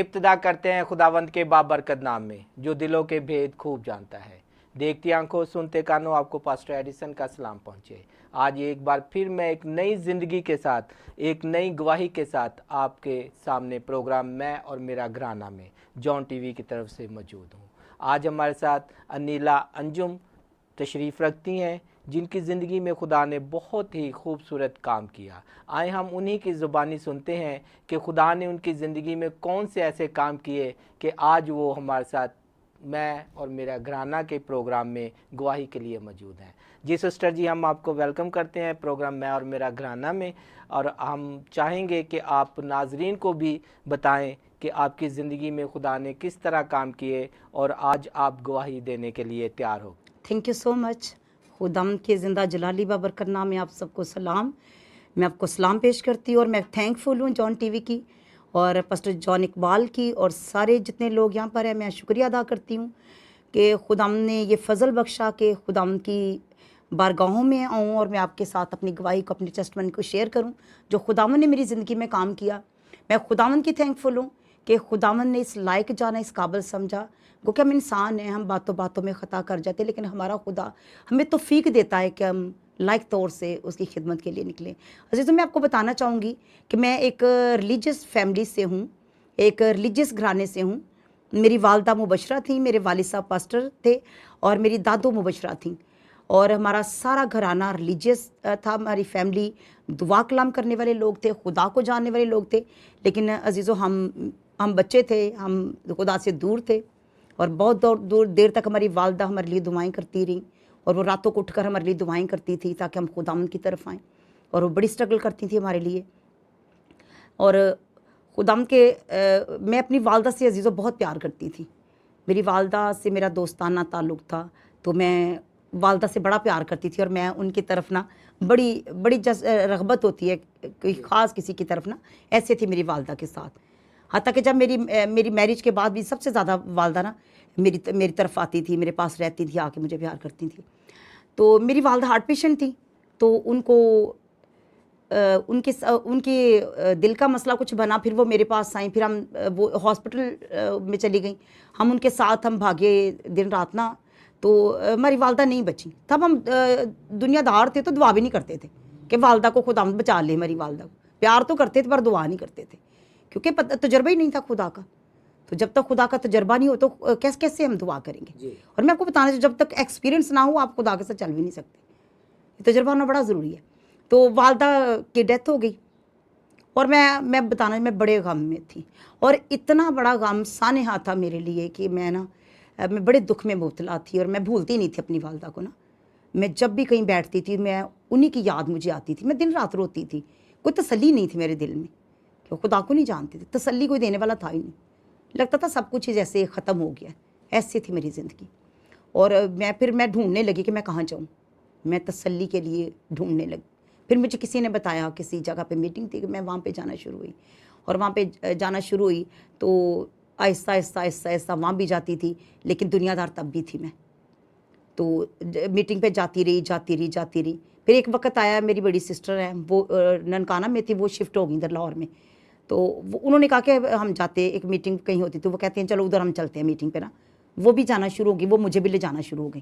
ابتدا کرتے ہیں خداوند کے بابرکت نام میں جو دلوں کے بھید خوب جانتا ہے۔ دیکھتی آنکھوں سنتے کانوں آپ کو پاسٹر ایڈیسن کا سلام پہنچے۔ آج ایک بار پھر میں ایک نئی زندگی کے ساتھ، ایک نئی گواہی کے ساتھ آپ کے سامنے پروگرام میں اور میرا گھرانہ میں جون ٹی وی کی طرف سے موجود ہوں۔ آج ہمارے ساتھ انیلا انجم تشریف رکھتی ہیں جن کی زندگی میں خدا نے بہت ہی خوبصورت کام کیا۔ آئے ہم انہی کی زبانی سنتے ہیں کہ خدا نے ان کی زندگی میں کون سے ایسے کام کیے کہ آج وہ ہمارے ساتھ میں اور میرا گھرانہ کے پروگرام میں گواہی کے لیے موجود ہیں۔ جی سسٹر جی، ہم آپ کو ویلکم کرتے ہیں پروگرام میں اور میرا گھرانہ میں، اور ہم چاہیں گے کہ آپ ناظرین کو بھی بتائیں کہ آپ کی زندگی میں خدا نے کس طرح کام کیے اور آج آپ گواہی دینے کے لیے تیار ہو۔ تھینک یو سو مچ۔ خداوند کے زندہ جلالی بابرکت نام میں آپ سب کو سلام۔ میں آپ کو سلام پیش کرتی ہوں اور میں تھینک فل ہوں جون ٹی وی کی اور پاسٹر جون اقبال کی اور سارے جتنے لوگ یہاں پر ہیں۔ میں شکریہ ادا کرتی ہوں کہ خداوند نے یہ فضل بخشا کہ خداوند کی بارگاہوں میں آؤں اور میں آپ کے ساتھ اپنی گواہی کو، اپنی ٹیسٹمنی کو شیئر کروں جو خداوند نے میری زندگی میں کام کیا۔ میں خداوند کی تھینک فل ہوں کہ خداوند نے اس لائق جانا، اس قابل سمجھا۔ کیونکہ ہم انسان ہیں، ہم باتوں باتوں میں خطا کر جاتے ہیں، لیکن ہمارا خدا ہمیں توفیق دیتا ہے کہ ہم لائق طور سے اس کی خدمت کے لیے نکلیں۔ عزیزوں، میں آپ کو بتانا چاہوں گی کہ میں ایک ریلیجیس فیملی سے ہوں، ایک ریلیجیس گھرانے سے ہوں۔ میری والدہ مبشرہ تھیں، میرے والد صاحب پاسٹر تھے اور میری دادو مبشرہ تھیں، اور ہمارا سارا گھرانہ ریلیجیس تھا۔ ہماری فیملی دعا کلام کرنے والے لوگ تھے، خدا کو جاننے والے لوگ تھے، لیکن عزیزوں ہم بچے تھے، ہم خدا سے دور تھے، اور بہت دور دیر تک ہماری والدہ ہمارے لیے دعائیں کرتی رہیں، اور وہ راتوں کو اٹھ کر ہمارے لیے دعائیں کرتی تھی تاکہ ہم خداوند کی طرف آئیں، اور وہ بڑی اسٹرگل کرتی تھی ہمارے لیے۔ اور خداوند کے میں اپنی والدہ سے عزیزوں بہت پیار کرتی تھی۔ میری والدہ سے میرا دوستانہ تعلق تھا، تو میں والدہ سے بڑا پیار کرتی تھی، اور میں ان کی طرف نا بڑی رغبت ہوتی ہے کوئی خاص کسی کی طرف نا، ایسے تھی میری والدہ کے ساتھ۔ حتیٰ کہ جب میری میرج کے بعد بھی سب سے زیادہ والدہ نا میری طرف آتی تھی، میرے پاس رہتی تھی، آ کے مجھے پیار کرتی تھی۔ تو میری والدہ ہارٹ پیشنٹ تھی، تو ان کے دل کا مسئلہ کچھ بنا، پھر وہ میرے پاس آئیں، پھر ہم وہ ہاسپٹل میں چلی گئیں، ہم ان کے ساتھ ہم بھاگے دن رات نا، تو ہماری والدہ نہیں بچی۔ تب ہم دنیا دار تھے تو دعا بھی نہیں کرتے تھے کہ والدہ کو خدا بچا لے۔ ہماری والدہ کو پیار تو کرتے تھے پر دعا نہیں کرتے تھے، کیونکہ تجربہ ہی نہیں تھا خدا کا۔ تو جب تک خدا کا تجربہ نہیں ہو تو کیسے ہم دعا کریں گے؟ اور میں آپ کو بتانا چاہوں، جب تک ایکسپیرینس نہ ہو آپ خدا کے ساتھ چل بھی نہیں سکتے، تجربہ ہونا بڑا ضروری ہے۔ تو والدہ کی ڈیتھ ہو گئی، اور میں بتانا میں بڑے غم میں تھی، اور اتنا بڑا غم سانحہ تھا میرے لیے کہ میں بڑے دکھ میں مبتلا تھی، اور میں بھولتی نہیں تھی اپنی والدہ کو نا۔ میں جب بھی کہیں بیٹھتی تھی میں انہی کی یاد مجھے آتی تھی، میں دن رات روتی تھی، کوئی تسلی نہیں تھی میرے دل میں، کہ خدا کو نہیں جانتے تھے، تسلی کوئی دینے والا تھا ہی نہیں، لگتا تھا سب کچھ جیسے ختم ہو گیا، ایسے تھی میری زندگی۔ اور پھر میں ڈھونڈنے لگی کہ میں کہاں جاؤں، میں تسلی کے لیے ڈھونڈنے لگی۔ پھر مجھے کسی نے بتایا، کسی جگہ پہ میٹنگ تھی، کہ میں وہاں پہ جانا شروع ہوئی، اور وہاں پہ جانا شروع ہوئی تو آہستہ آہستہ وہاں بھی جاتی تھی، لیکن دنیا دار تب بھی تھی میں، تو میٹنگ پہ جاتی رہی۔ پھر ایک وقت آیا، میری بڑی سسٹر ہیں، وہ ننکانہ میں تھی، وہ شفٹ ہو گئی ادھر لاہور میں، تو انہوں نے کہا کہ ہم جاتے، ایک میٹنگ کہیں ہوتی تو وہ کہتے ہیں چلو ادھر ہم چلتے ہیں میٹنگ پہ نا، وہ بھی جانا شروع ہو گئی، وہ مجھے بھی لے جانا شروع ہو گئی۔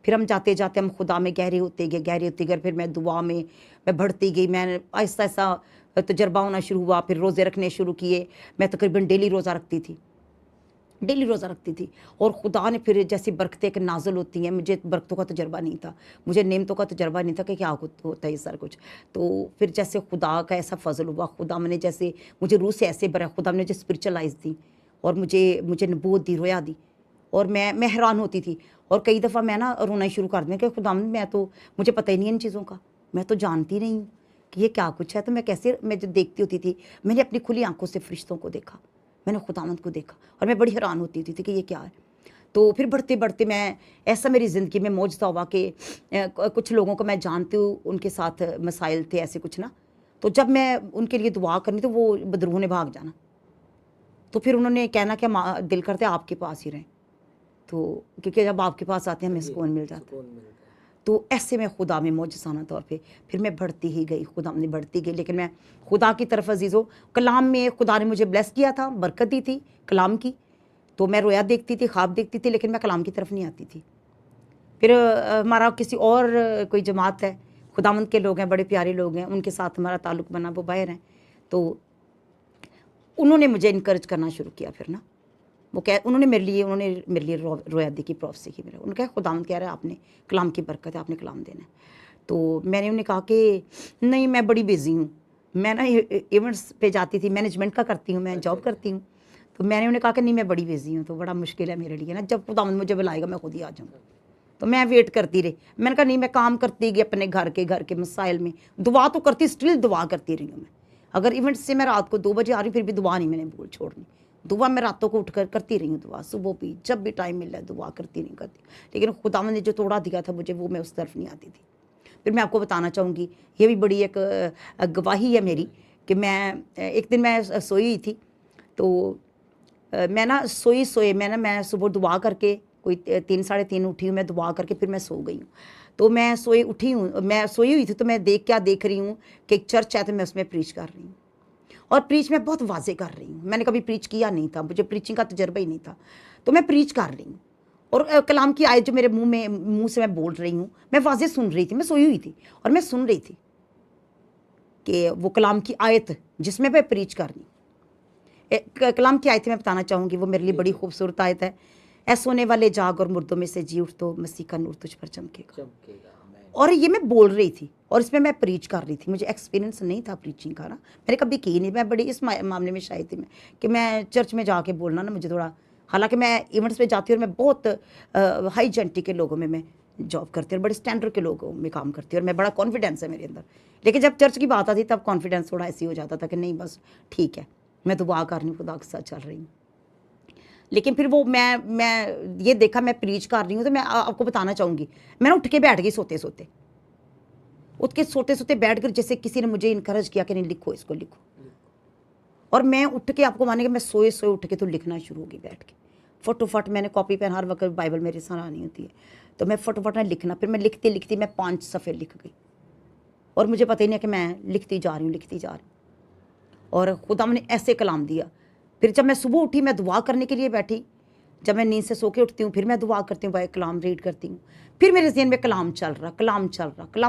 پھر ہم جاتے ہم خدا میں گہرے ہوتے گئے، پھر میں دعا میں بڑھتی گئی، میں آہستہ تجربہ ہونا شروع ہوا، پھر روزے رکھنے شروع کیے۔ میں تقریباً ڈیلی روزہ رکھتی تھی، اور خدا نے پھر جیسی برکتیں کہ نازل ہوتی ہیں، مجھے برکتوں کا تجربہ نہیں تھا، مجھے نعمتوں کا تجربہ نہیں تھا کہ کیا ہوتا ہے یہ سر کچھ۔ تو پھر جیسے خدا کا ایسا فضل ہوا، خدا نے جیسے مجھے روح سے ایسے بھرا، خدا نے مجھے اسپرچلائز دی، اور مجھے نبوت دی، رویا دی، اور میں حیران ہوتی تھی، اور کئی دفعہ میں رونا شروع کر دیں کہ خدا مجھے پتہ ہی نہیں ان چیزوں کا، میں تو جانتی نہیں ہوں کہ یہ کیا کچھ ہے۔ تو میں جو دیکھتی ہوتی تھی، میں نے اپنی کھلی آنکھوں سے فرشتوں کو دیکھا، میں نے خداوند کو دیکھا، اور میں بڑی حیران ہوتی تھی کہ یہ کیا ہے۔ تو پھر بڑھتے میں ایسا میری زندگی میں معجزہ ہوا کہ کچھ لوگوں کو میں جانتی ہوں، ان کے ساتھ مسائل تھے ایسے کچھ نا، تو جب میں ان کے لیے دعا کرنی تو وہ بدروح نے بھاگ جانا، تو پھر انہوں نے کہنا کہ دل کرتے آپ کے پاس ہی رہیں، تو کیونکہ جب آپ کے پاس آتے ہیں ہمیں سکون مل جاتا ہے۔ تو ایسے میں خدا میں معجزانہ طور پہ پھر میں بڑھتی ہی گئی، خدا میں بڑھتی گئی. لیکن میں خدا کی طرف عزیزوں، کلام میں خدا نے مجھے بلیس کیا تھا، برکت دی تھی کلام کی. تو میں رویا دیکھتی تھی، خواب دیکھتی تھی، لیکن میں کلام کی طرف نہیں آتی تھی. پھر ہمارا کسی اور کوئی جماعت ہے، خداوند کے لوگ ہیں، بڑے پیارے لوگ ہیں، ان کے ساتھ ہمارا تعلق بنا، وہ باہر ہیں. تو انہوں نے مجھے انکریج کرنا شروع کیا. پھر نا وہ انہوں نے میرے لیے رویا دی کی پروفیسی کی. انہوں نے کہا خداوند کہہ رہا ہے آپ نے کلام کی برکت ہے، آپ نے کلام دینا ہے. تو میں نے انہیں کہا کہ نہیں، میں بڑی بیزی ہوں، میں نا ایونٹس پہ جاتی تھی، مینجمنٹ کا کرتی ہوں، میں جاب کرتی ہوں. تو میں نے انہیں کہا کہ نہیں، میں بڑی بیزی ہوں، تو بڑا مشکل ہے میرے لیے نا، جب خداوند مجھے بلائے گا میں خود ہی آ جاؤں گا. تو میں ویٹ کرتی رہی. میں نے کہا نہیں، میں کام کرتی گئی اپنے گھر کے مسائل میں، دعا تو کرتی، اسٹل دعا کرتی رہی ہوں. میں اگر ایونٹ سے میں رات کو 2 بجے آ رہی ہوں، پھر بھی دعا نہیں میں نے بول چھوڑنی. دعا میں راتوں کو اٹھ کر کرتی رہی ہوں، دعا صبح بھی، جب بھی ٹائم مل رہا ہے دعا کرتی نہیں کرتی. لیکن خداوند نے جو توڑا دیا تھا مجھے، وہ میں اس طرف نہیں آتی تھی. پھر میں آپ کو بتانا چاہوں گی، یہ بھی بڑی ایک گواہی ہے میری، کہ میں ایک دن میں سوئی ہوئی تھی. تو میں نا سوئے میں صبح دعا کر کے کوئی 3 ساڑھے 3 اٹھی ہوں، میں دعا کر کے پھر میں سو گئی ہوں. تو میں سوئی ہوئی تھی. تو میں کیا دیکھ رہی ہوں کہ ایک چرچ ہے، تو میں اس میں پریچ کر رہی ہوں. اور پریچ میں بہت واضح کر رہی ہوں. میں نے کبھی پریچ کیا نہیں تھا، مجھے پریچنگ کا تجربہ ہی نہیں تھا. تو میں پریچ کر رہی ہوں، اور کلام کی آیت جو میرے منہ سے میں بول رہی ہوں، میں واضح سن رہی تھی. میں سوئی ہوئی تھی اور میں سن رہی تھی کہ وہ کلام کی آیت جس میں میں پریچ کر رہی ہوں. کلام کی آیت میں بتانا چاہوں گی، وہ میرے لیے بڑی خوبصورت آیت ہے. اے سونے والے جاگ اور مردوں میں سے جی اٹھ، تو مسیح کا نور تجھ پر چمکے گا. اور یہ میں بول رہی تھی، اور اس میں پریچ کر رہی تھی. مجھے ایکسپیرینس نہیں تھا پریچنگ کا نا، میں نے کبھی کی نہیں. میں بڑی اس معاملے میں شاید تھی کہ میں چرچ میں جا کے بولنا نا مجھے تھوڑا، حالانکہ میں ایونٹس پہ جاتی ہوں اور میں بہت ہائی جینٹی کے لوگوں میں جاب کرتی ہوں، اور بڑے اسٹینڈرڈ کے لوگوں میں کام کرتی ہوں، اور میں بڑا کانفیڈینس ہے میرے اندر. لیکن جب چرچ کی بات آتی تب کانفیڈینس تھوڑا ایسی ہو جاتا تھا کہ نہیں بس ٹھیک ہے، میں دعا کر رہی ہوں، خدا کے ساتھ چل رہی ہوں. لیکن پھر وہ میں یہ دیکھا میں پریچ کر رہی ہوں. تو میں آپ کو بتانا چاہوں گی، میں نا اٹھ کے بیٹھ گئی سوتے سوتے بیٹھ کر، جیسے کسی نے مجھے انکریج کیا کہ نہیں لکھو، اس کو لکھو. اور میں اٹھ کے، آپ کو مانے کہ میں سوئے اٹھ کے تو لکھنا شروع ہو گئی بیٹھ کے. فٹ میں نے کاپی پین، ہر وقت بائبل میرے ساتھ آنی ہوتی ہے، تو میں فٹ میں لکھنا. پھر میں لکھتی میں 5 صفحے لکھ گئی، اور مجھے پتہ ہی نہیں کہ میں لکھتی جا رہی ہوں. اور خدا نے ایسے کلام دیا. پھر جب میں صبح اٹھی، میں دعا کرنے کے لیے بیٹھی. جب میں نیند سے سو کے اٹھتی ہوں، پھر میں دعا کرتی ہوں، بھائی کلام ریڈ کرتی ہوں. پھر میرے ذہن میں کلام چل رہا، کلام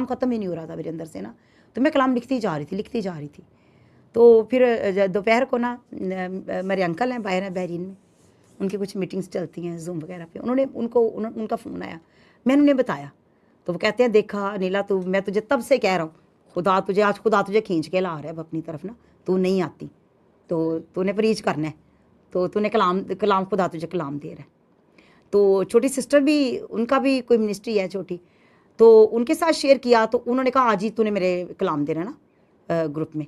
ختم ہی نہیں ہو رہا تھا میرے اندر سے نا. تو میں کلام لکھتی جا رہی تھی. تو پھر دوپہر کو نا، میرے انکل ہیں باہر ہیں بحرین میں، ان کی کچھ میٹنگس چلتی ہیں زوم وغیرہ پہ. ان کا فون آیا، میں نے انہیں بتایا. تو وہ کہتے ہیں دیکھا نیلا، تو میں تجھے تب سے کہہ رہا ہوں، خدا تجھے کھینچ کے لا رہا ہے اب اپنی طرف نا، تو نہیں آتی، تو نے پریچ کرنا ہے، تو نے کلام خدا تجھے کلام دے رہا ہے. تو چھوٹی سسٹر بھی، ان کا بھی کوئی منسٹری ہے چھوٹی، تو ان کے ساتھ شیئر کیا. تو انہوں نے کہا آج ہی تو نے میرے کلام دینا نا گروپ میں.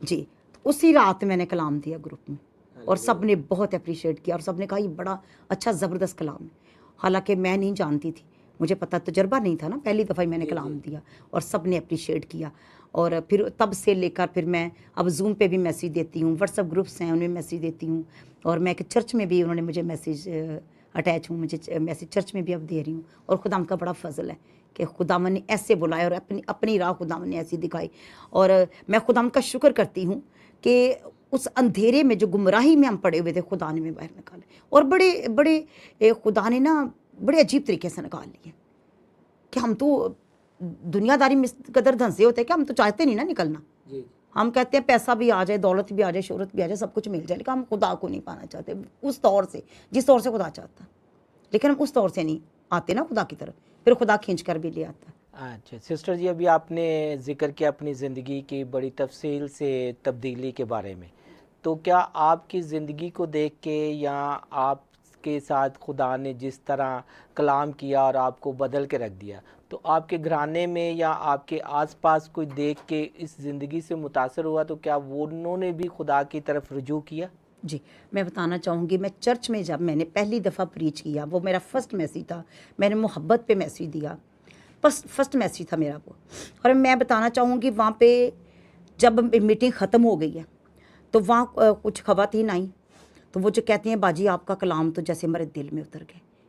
جی، اسی رات میں نے کلام دیا گروپ میں، اور سب نے بہت اپریشیٹ کیا، اور سب نے کہا یہ بڑا اچھا زبردست کلام ہے. حالانکہ میں نہیں جانتی تھی، مجھے پتہ تجربہ نہیں تھا نا، پہلی دفعہ ہی میں نے کلام دیا، اور سب نے اپریشیٹ کیا. اور پھر تب سے لے کر پھر میں اب زوم پہ بھی میسیج دیتی ہوں، واٹس ایپ گروپس ہیں ان میں میسیج دیتی ہوں. اور میں کہ چرچ میں بھی انہوں نے مجھے میسیج اٹیچ ہوں، مجھے میسیج چرچ میں بھی اب دے رہی ہوں. اور خدا کا بڑا فضل ہے کہ خداوند نے ایسے بلایا، اور اپنی راہ خداوند نے ایسی دکھائی. اور میں خداوند کا شکر کرتی ہوں کہ اس اندھیرے میں جو گمراہی میں ہم پڑے ہوئے تھے، خدا نے میں باہر نکالے. اور بڑے خدا نے نا بڑے عجیب طریقے سے نکال لیے، کہ ہم تو دنیا داری میں قدر دھنسے ہوتے ہیں کہ ہم تو چاہتے نہیں نا نکلنا. ہم کہتے ہیں پیسہ بھی آ جائے، دولت بھی آ جائے، شہرت بھی آ جائے، سب کچھ مل جائے، لیکن ہم خدا کو نہیں پانا چاہتے اس طور سے جس طور سے خدا چاہتا. لیکن ہم اس طور سے نہیں آتے نا خدا کی طرف، پھر خدا کھینچ کر بھی لے آتا. اچھا سسٹر جی، ابھی آپ نے ذکر کیا اپنی زندگی کی بڑی تفصیل سے تبدیلی کے بارے میں، تو کیا آپ کی زندگی کو دیکھ کے، یا آپ کے ساتھ خدا نے جس طرح کلام کیا اور آپ کو بدل کے رکھ دیا، تو آپ کے گھرانے میں یا آپ کے آس پاس کوئی دیکھ کے اس زندگی سے متاثر ہوا، تو کیا انہوں نے بھی خدا کی طرف رجوع کیا؟ جی، میں بتانا چاہوں گی، میں چرچ میں جب میں نے پہلی دفعہ پریچ کیا، وہ میرا فرسٹ میسیج تھا. میں نے محبت پہ میسیج دیا، فرسٹ میسیج تھا میرا وہ. اور میں بتانا چاہوں گی، وہاں پہ جب میٹنگ ختم ہو گئی ہے تو وہاں کچھ خواتین آئیں، تو وہ جو کہتی ہیں باجی آپ کا کلام تو جیسے ہمارے دل میں اتر گئے.